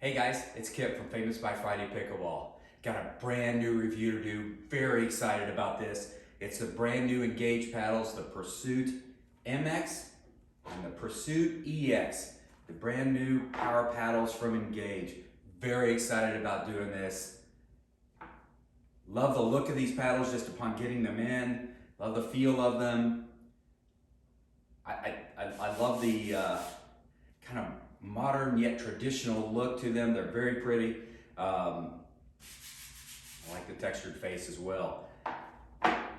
Hey guys, it's Kip from Famous by Friday Pickleball. Got a brand new review to do. Very excited about this. It's the brand new Engage paddles, the Pursuit MX and the Pursuit EX. The brand new power paddles from Engage. Very excited about doing this. Love the look of these paddles just upon getting them in. Love the feel of them. I love the kind of modern yet traditional look to them. They're very pretty. I like the textured face as well.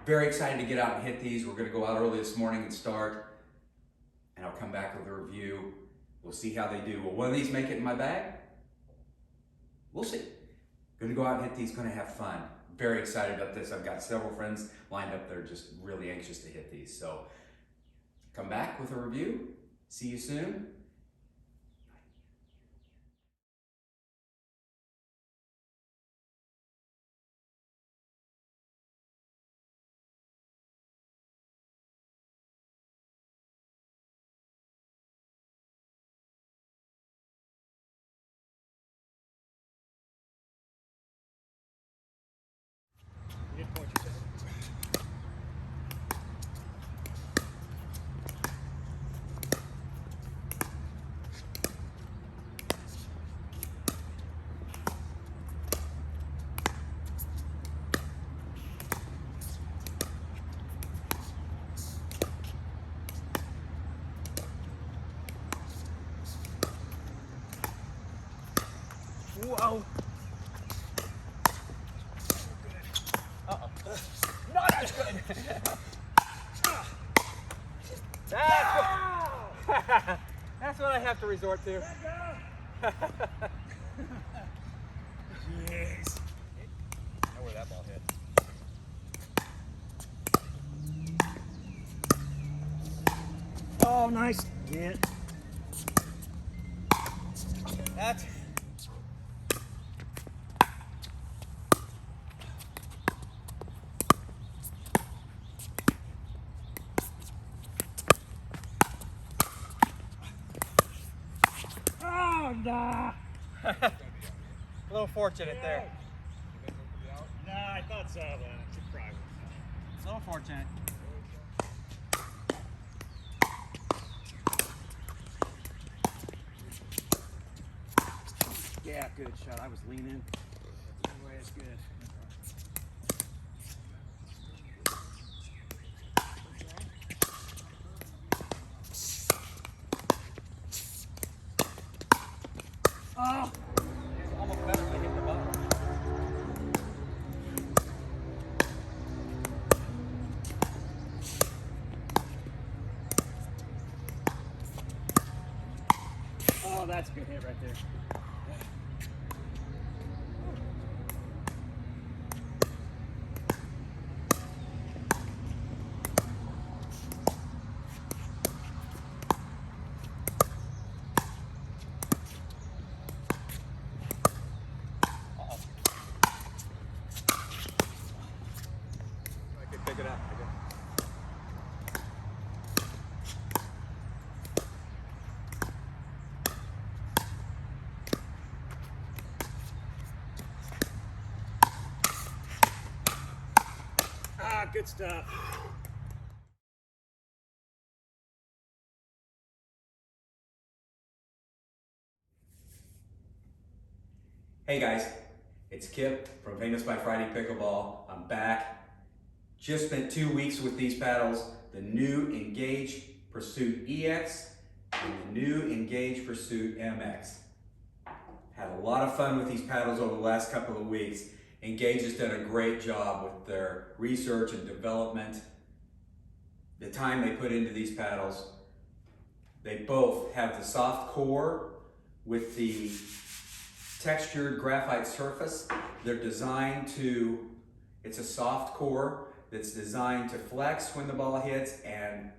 Very excited to get out and hit these. We're going to go out early this morning and start, and I'll come back with a review. We'll see how they do. Will one of these make it in my bag? We'll see. Going to go out and hit these, going to have fun. Very excited about this. I've got several friends lined up that are just really anxious to hit these. So come back with a review. See you soon. Whoa! Uh-oh. No, that's good! That's what I have to resort to. Jeez. I know where that ball hit. Oh, nice. Yeah. That's... Nah. A little fortunate there. Nah, I thought so, but it's private. A little fortunate. Yeah, good shot. I was leaning. Anyway, it's good. Oh! It's almost better to hit the button. Oh, that's a good hit right there. Pick it up. Ah, good stuff. Hey guys, it's Kip from Famous by Friday Pickleball. I'm back. Just spent 2 weeks with these paddles, the new Engage Pursuit EX and the new Engage Pursuit MX. Had a lot of fun with these paddles over the last couple of weeks. Engage has done a great job with their research and development. The time they put into these paddles. They both have the soft core with the textured graphite surface. They're designed to, it's a soft core that's designed to flex when the ball hits and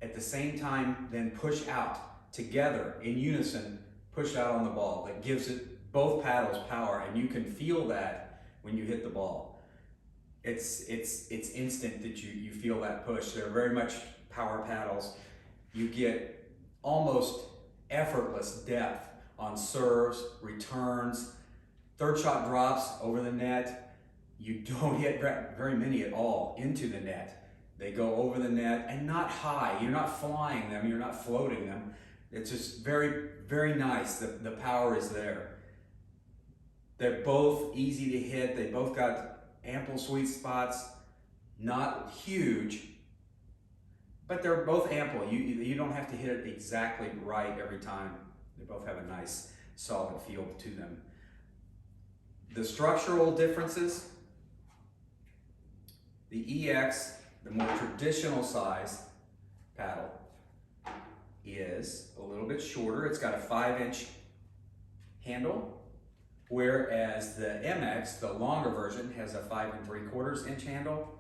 at the same time then push out together in unison, push out on the ball. That gives it both paddles power, and you can feel that when you hit the ball. It's instant that you feel that push. They're very much power paddles. You get almost effortless depth on serves, returns, third shot drops over the net. You don't hit very many at all into the net. They go over the net and not high. You're not flying them, you're not floating them. It's just very, very nice. The power is there. They're both easy to hit. They both got ample sweet spots, not huge, but they're both ample. You don't have to hit it exactly right every time. They both have a nice, solid feel to them. The structural differences, the EX, the more traditional size paddle, is a little bit shorter. It's got a 5-inch handle, whereas the MX, the longer version, has a 5 3/4-inch handle.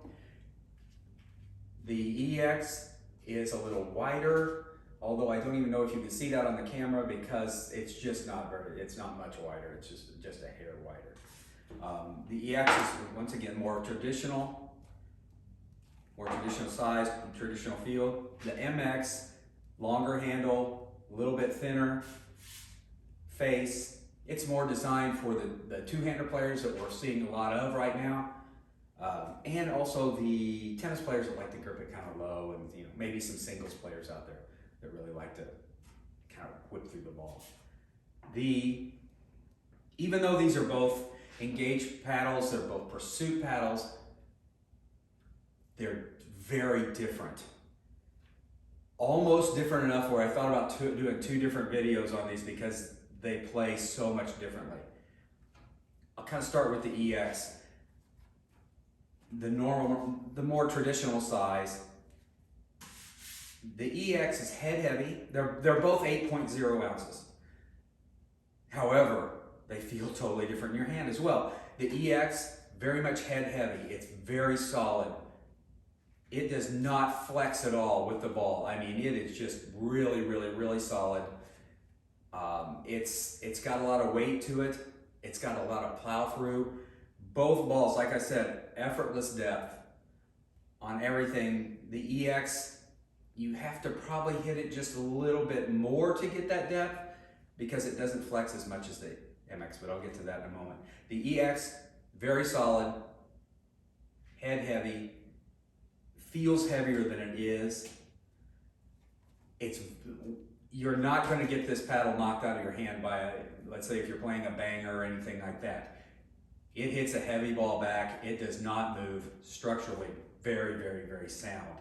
The EX is a little wider, although I don't even know if you can see that on the camera because it's just not it's not much wider. It's just a hair wider. The EX is, once again, more traditional size, traditional feel. The MX, longer handle, a little bit thinner face. It's more designed for the two-hander players that we're seeing a lot of right now. And also the tennis players that like to grip it kind of low, and maybe some singles players out there that really like to kind of whip through the ball. Even though these are both engaged paddles, they're both pursuit paddles, they're very different. Almost different enough where I thought about doing 2 different videos on these because they play so much differently. I'll kind of start with the EX. The more traditional size. The EX is head heavy. They're both 8.0 ounces. However, they feel totally different in your hand as well. The EX, very much head heavy. It's very solid. It does not flex at all with the ball. I mean, it is just really, really, really solid. It's got a lot of weight to it. It's got a lot of plow through. Both balls, like I said, effortless depth on everything. The EX, you have to probably hit it just a little bit more to get that depth because it doesn't flex as much as the MX, but I'll get to that in a moment. The EX, very solid, head heavy, feels heavier than it is. You're not going to get this paddle knocked out of your hand by, let's say if you're playing a banger or anything like that. It hits a heavy ball back. It does not move. Structurally, very, very, very sound.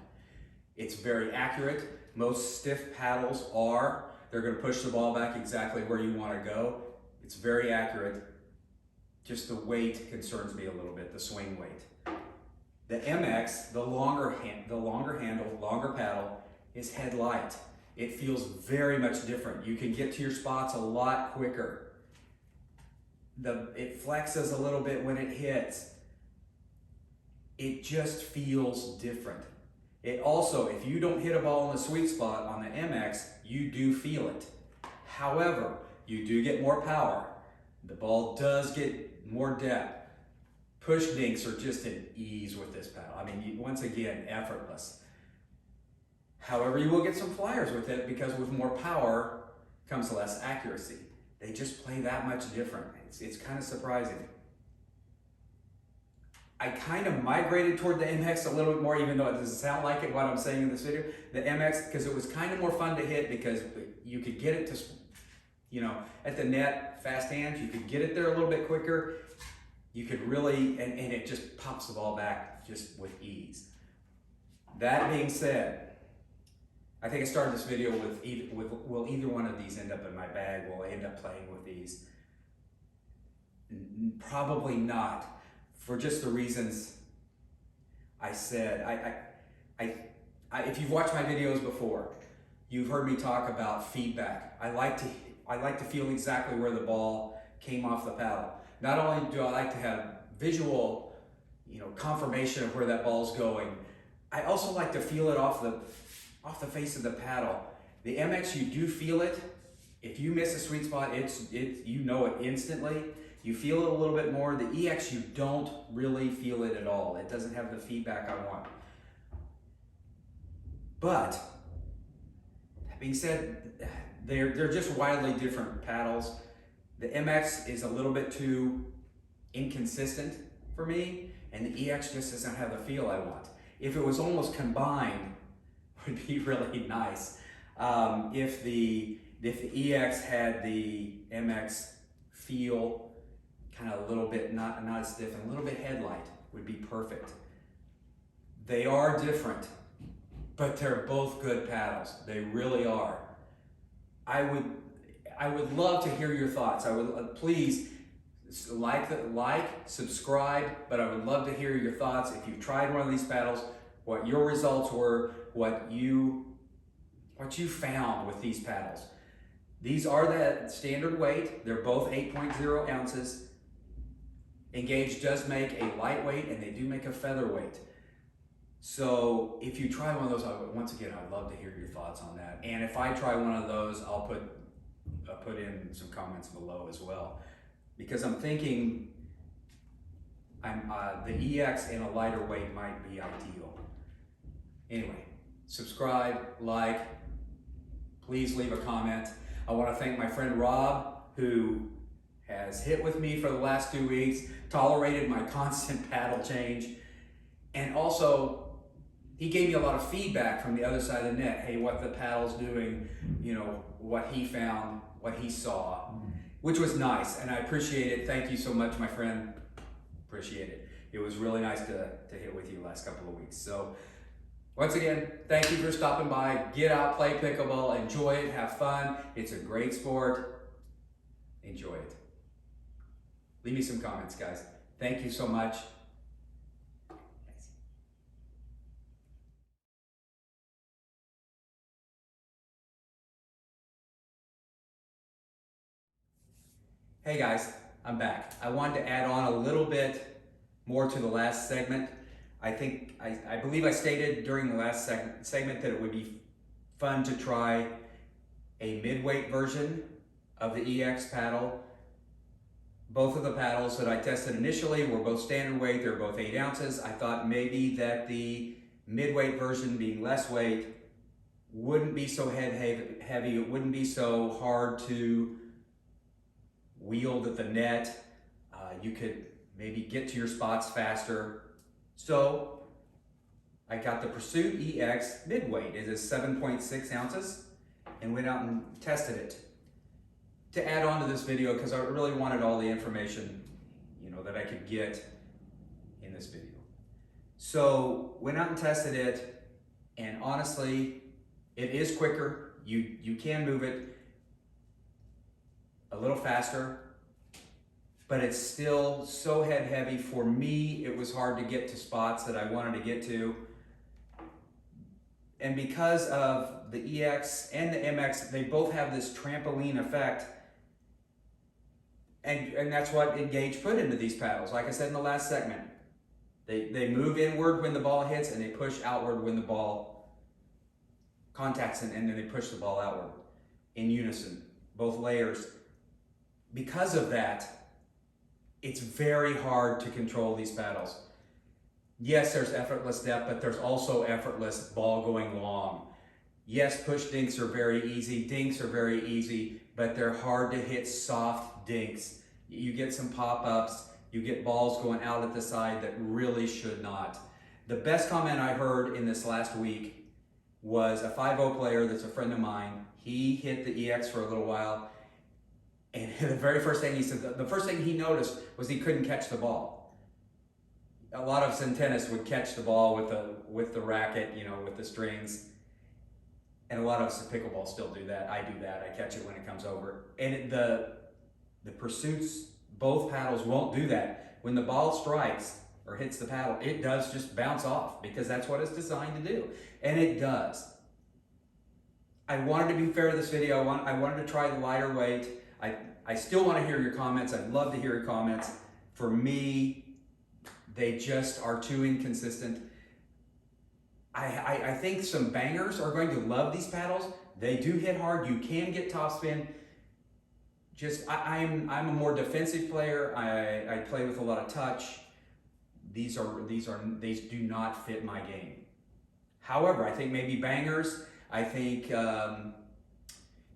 It's very accurate. Most stiff paddles are. They're going to push the ball back exactly where you want to go. It's very accurate. Just the weight concerns me a little bit, the swing weight. The MX, the longer handle, longer paddle, is head light. It feels very much different. You can get to your spots a lot quicker. It flexes a little bit when it hits. It just feels different. It also, if you don't hit a ball in the sweet spot on the MX, you do feel it. However, you do get more power. The ball does get more depth. Push dinks are just an ease with this paddle. I mean, once again, effortless. However, you will get some flyers with it because with more power comes less accuracy. They just play that much different. It's kind of surprising. I kind of migrated toward the MX a little bit more, even though it doesn't sound like it, what I'm saying in this video. The MX, because it was kind of more fun to hit because you could get it to, at the net, fast hands, you could get it there a little bit quicker. You could really, and it just pops the ball back just with ease. That being said, I think I started this video will either one of these end up in my bag? Will I end up playing with these? Probably not, for just the reasons I said. If you've watched my videos before, you've heard me talk about feedback. I like to feel exactly where the ball came off the paddle. Not only do I like to have visual, confirmation of where that ball's going, I also like to feel it off the face of the paddle. The MX, you do feel it. If you miss a sweet spot, you know it instantly. You feel it a little bit more. The EX, you don't really feel it at all. It doesn't have the feedback I want. But being said, they're just wildly different paddles. The MX is a little bit too inconsistent for me, and the EX just doesn't have the feel I want. If it was almost combined, it would be really nice. If the EX had the MX feel, kind of a little bit, not as stiff, and a little bit headlight would be perfect. They are different, but they're both good paddles. They really are. I would love to hear your thoughts. I would please like, subscribe, but I would love to hear your thoughts. If you've tried one of these paddles, what your results were, what you found with these paddles. These are the standard weight. They're both 8.0 ounces. Engage does make a lightweight, and they do make a featherweight. So if you try one of those, once again, I'd love to hear your thoughts on that. And if I try one of those, I'll put in some comments below as well, because I'm thinking the EX in a lighter weight might be ideal. Anyway, subscribe, like, please leave a comment. I want to thank my friend Rob, who has hit with me for the last 2 weeks, tolerated my constant paddle change, and also he gave me a lot of feedback from the other side of the net. Hey, what the paddle's doing, you know, what he found, what he saw, which was nice, and I appreciate it. Thank you so much, my friend. Appreciate it. It was really nice to hit with you the last couple of weeks. So once again, thank you for stopping by. Get out, play pickleball, enjoy it, have fun. It's a great sport. Enjoy it. Leave me some comments, guys. Thank you so much. Hey guys, I'm back. I wanted to add on a little bit more to the last segment. I believe I stated during the last segment that it would be fun to try a mid-weight version of the EX paddle. Both of the paddles that I tested initially were both standard weight. They're both 8 ounces. I thought maybe that the mid-weight version, being less weight, wouldn't be so heavy. It wouldn't be so hard to wield at the net. You could maybe get to your spots faster. So I got the Pursuit EX midweight. It is 7.6 ounces and went out and tested it to add on to this video, because I really wanted all the information, you know, that I could get in this video. So went out and tested it, and honestly, it is quicker. You can move it a little faster, but it's still so head heavy. For me, it was hard to get to spots that I wanted to get to. And because of the EX and the MX, they both have this trampoline effect. And that's what Engage put into these paddles. Like I said in the last segment, they move inward when the ball hits, and they push outward when the ball contacts, and then they push the ball outward in unison, both layers. Because of that, it's very hard to control these paddles. Yes, there's effortless depth, but there's also effortless ball going long. Yes, push dinks are very easy. Dinks are very easy, but they're hard to hit soft dinks. You get some pop-ups, you get balls going out at the side that really should not. The best comment I heard in this last week was a 5-0 player that's a friend of mine. He hit the EX for a little while, and the very first thing he said, the first thing he noticed was he couldn't catch the ball. A lot of us in tennis would catch the ball with the racket, you know, with the strings. And a lot of us in pickleball still do that. I do that. I catch it when it comes over. And the Pursuits, both paddles won't do that. When the ball strikes or hits the paddle, it does just bounce off, because that's what it's designed to do. And it does. I wanted to be fair to this video. I wanted to try the lighter weight. I still want to hear your comments. I'd love to hear your comments. For me, they just are too inconsistent. I think some bangers are going to love these paddles. They do hit hard. You can get topspin. Just I'm a more defensive player. I play with a lot of touch. These do not fit my game. However, I think maybe bangers. I think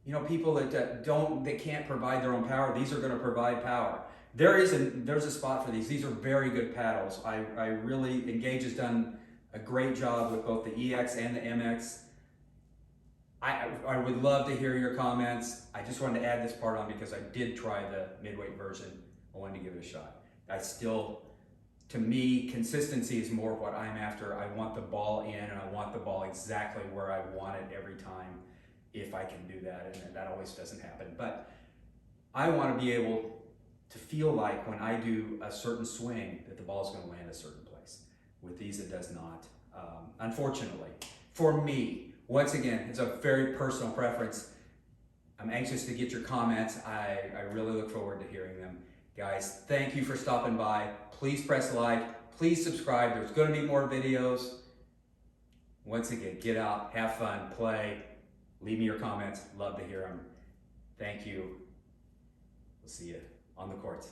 You know, people that they can't provide their own power, these are going to provide power. There's a spot for these. These are very good paddles. I really, Engage has done a great job with both the EX and the MX. I would love to hear your comments. I just wanted to add this part on because I did try the midweight version. I wanted to give it a shot. To me, consistency is more what I'm after. I want the ball in, and I want the ball exactly where I want it every time, if I can do that, and that always doesn't happen. But I want to be able to feel like when I do a certain swing that the ball is going to land a certain place. With these, it does not, unfortunately. For me, once again, it's a very personal preference. I'm anxious to get your comments. I really look forward to hearing them. Guys, thank you for stopping by. Please press like, please subscribe. There's going to be more videos. Once again, get out, have fun, play. Leave me your comments. Love to hear them. Thank you. We'll see you on the courts.